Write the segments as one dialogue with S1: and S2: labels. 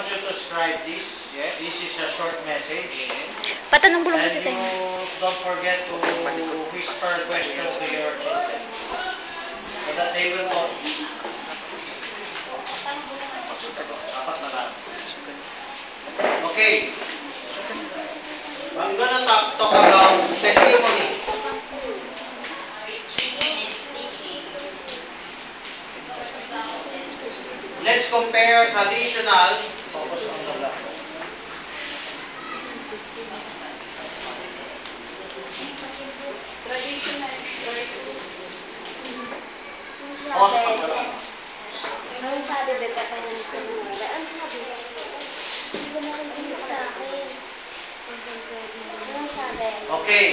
S1: want you to scribe this.
S2: Yes.
S1: This is a short message.
S3: Patanong ko lang
S1: And
S3: kasi sa
S1: you
S3: inyo.
S1: don't forget to whisper questions to your children. So that they will know. Apat na lang. Okay. I'm gonna talk about testimony. Let's compare traditional. Focus on the black. Pause pa pala.
S4: Ang sabi ba kakainin ko nung ang sabi? Hindi ko nakikinig sa akin. Anong sabi?
S1: Okay.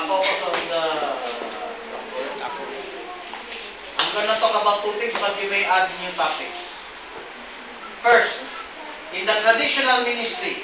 S1: Focus on the. I'm gonna talk about two things, but you may add new topics. First, in the traditional ministry,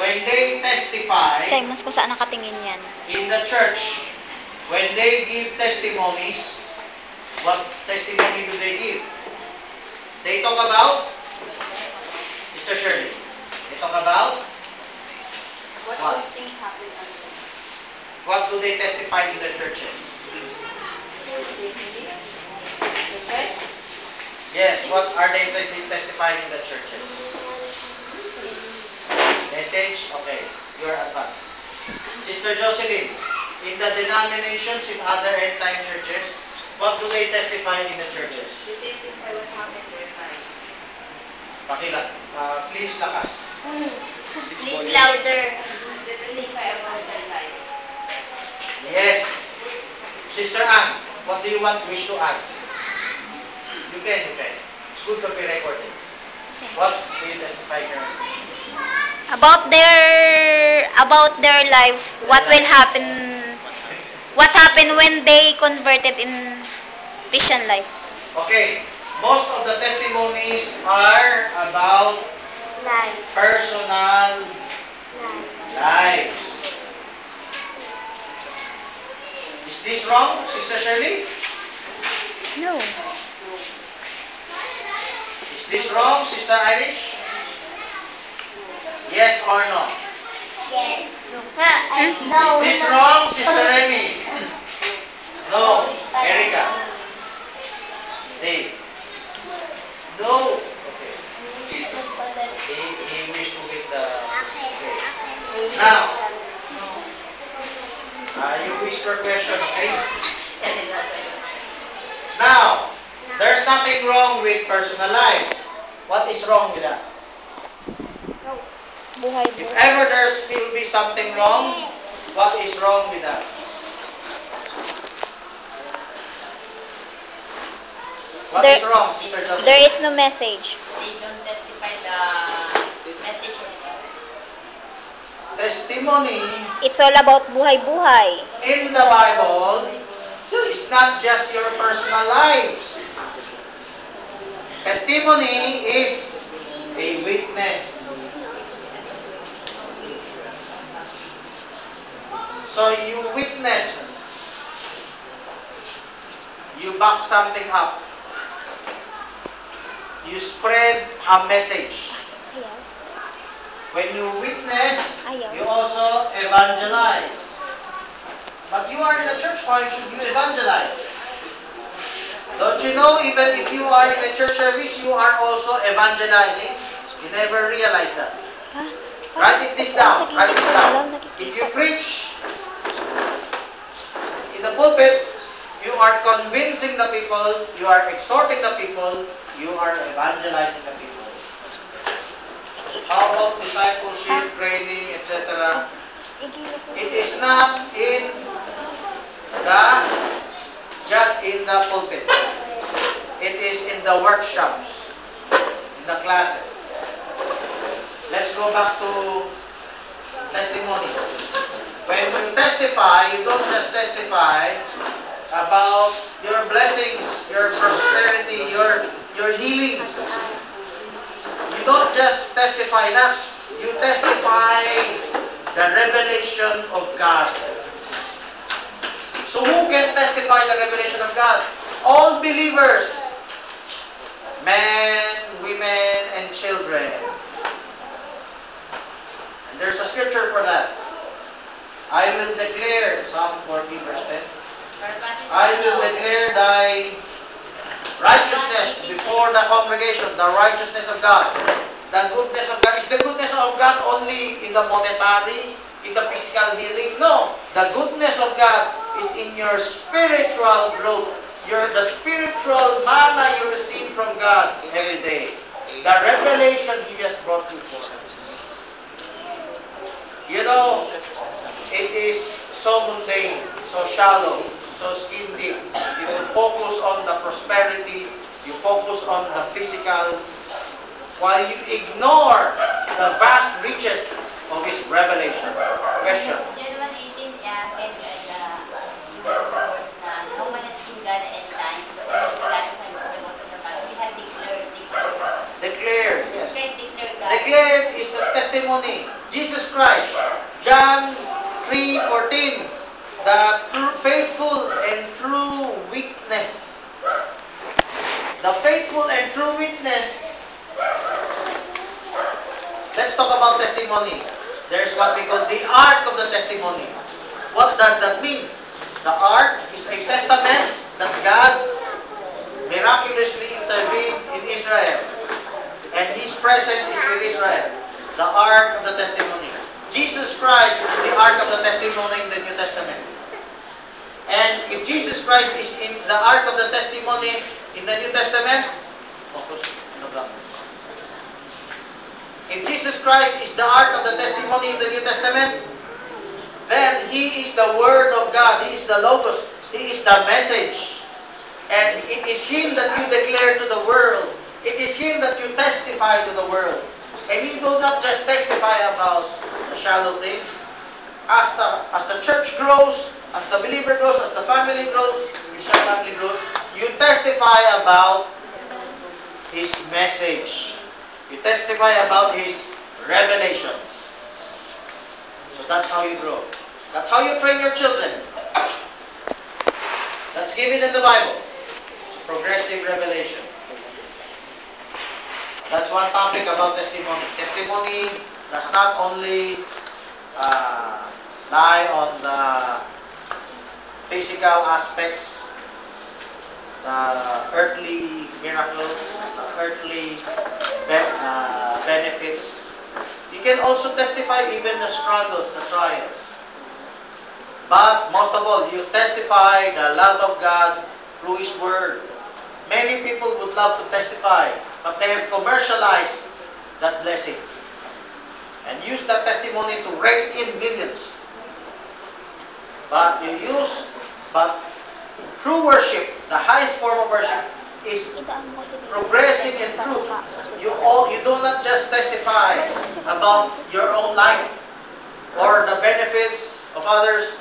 S1: when they testify
S3: Segments ko saan nakatingin yan.
S1: in the church, when they give testimonies, what testimony do they give? They talk about, Sister Shirley, they talk about
S4: What
S1: What?
S4: good things happen on them?
S1: what do they testify in the churches?
S4: The church?
S1: Yes, what are they testifying in the churches? Message? Okay, you're advanced. Sister Jocelyn, in the denominations in other end time churches, what do they testify in the churches?
S4: They testify what happened in their life.
S1: Please lakas.
S3: Please louder.
S4: They testify about their life.
S1: Yes. Sister Ann, what do you wish to add? You can. It's good to be recorded. What do you testify here?
S3: About their life, what will happen, what happened when they converted in Christian life.
S1: Okay, most of the testimonies are about
S4: Life.
S1: personal lives. Is this wrong, Sister Shirley?
S3: No.
S1: Is this wrong, Sister Irish? Yes or no?
S4: Yes.
S1: Is this wrong, Sister Remy? No. Erica? Dave? No. Okay. He wished to get the... Okay. Now, you whisper question, okay? Now, there's nothing wrong with personal lives. What is wrong with that?
S3: Buhay
S1: If
S3: buhay.
S1: ever there still be something wrong, what is wrong with that? What is wrong, Sister Jocelyn?
S3: There is no message.
S4: They don't testify the message of God.
S1: Testimony
S3: It's all about buhay-buhay.
S1: in the Bible is not just your personal lives. Testimony is a witness. So you witness. You back something up. You spread a message.
S3: Ayaw.
S1: When you witness,
S3: Ayaw.
S1: you also evangelize. But you are in a church, why should you evangelize? Don't you know, even if you are in a church service, you are also evangelizing? You never realize that.
S3: Ha?
S1: Write this down. Write this down. If you preach in the pulpit, you are convincing the people, you are exhorting the people, you are evangelizing the people. How about discipleship, training, etc.? It is not in the just in the pulpit. It is in the workshops, in the classes. Let's go back to testimony. When you testify, you don't just testify about your blessings, your prosperity, your healings. You don't just testify that. You testify the revelation of God. So who can testify the revelation of God? All believers. Men, women, and children. And there's a scripture for that. I will declare, Psalm 40 verse 10, I will declare thy righteousness before the congregation, the righteousness of God. The goodness of God. Is the goodness of God only in the monetary, in the physical healing? No. The goodness of God is in your spiritual growth. The spiritual manna you receive from God every day. The revelation He has brought you for. You know, it is so mundane, so shallow, so skin deep. You focus on the prosperity, you focus on the physical, while you ignore the vast riches of His revelation. Question.
S2: John 1:18 gave the verse na no one has seen God at any time, the only begotten Son who is the most of the Father. We have declared.
S1: Declared, yes.
S2: Declared God.
S1: Declared is the testimony. Jesus Christ, John 3:14, the true, faithful and true witness. The faithful and true witness. Let's talk about testimony. There's what we call the ark of the testimony. What does that mean? The ark is a testament that God miraculously intervened in Israel. And His presence is with Israel. The ark of the testimony. Jesus Christ is the ark of the testimony in the New Testament. And if Jesus Christ is in the ark of the testimony in the New Testament, focus on the block. If Jesus Christ is the ark of the testimony in the New Testament, then He is the Word of God. He is the Logos. He is the message. And it is Him that you declare to the world. It is Him that you testify to the world. And you do not just testify about the shallow things. As the church grows, as the believer grows, as the family grows, Christian family grows, you testify about His message. You testify about His revelations. So that's how you grow. That's how you train your children. That's given in the Bible. It's progressive revelation. That's one topic about testimony. Testimony does not only lie on the physical aspects, the earthly miracles, the earthly benefits. You can also testify even the struggles, the trials. But most of all, you testify the love of God through His Word. Many people would love to testify, but they have commercialized that blessing and use that testimony to rake in millions. But true worship, the highest form of worship, is progressive in truth. You do not just testify about your own life or the benefits of others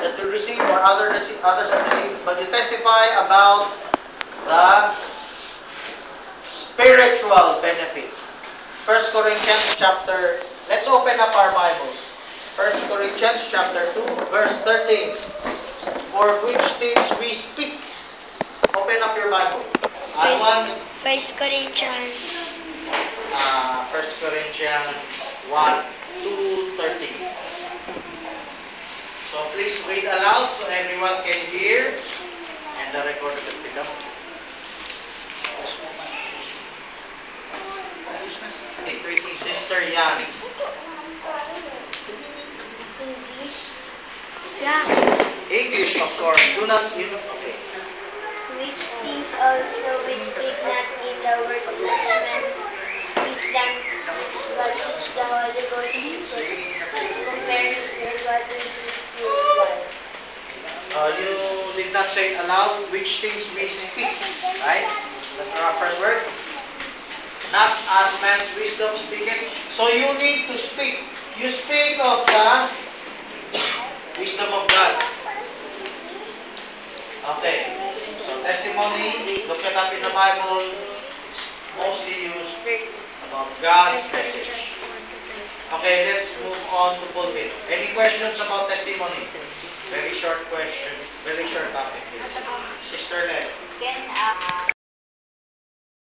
S1: that you receive or others have received, but you testify about the spiritual benefits. 1 Corinthians chapter, let's open up our Bibles. 1 Corinthians chapter 2, verse 13. For which things we speak. Open up your Bible.
S4: First Corinthians.
S1: 1 Corinthians 1, 2, 13. So please read aloud so everyone can hear and the recorder can pick up. Sister Yan.
S4: English. Yeah.
S1: English, of course. Do not use. Okay.
S4: Which things also we speak not in the words of man's wisdom, but which the Holy Ghost teacheth, comparing spiritual things with spiritual.
S1: You did not say aloud which things we speak, right? That's our first word. Not as man's wisdom speaketh. So you need to speak. You speak of the wisdom of God. Okay. So testimony, look it up in the Bible. It's mostly used about God's message. Okay, let's move on to pulpit. Any questions about testimony? Very short question. Very short topic. Sister Len.
S2: Can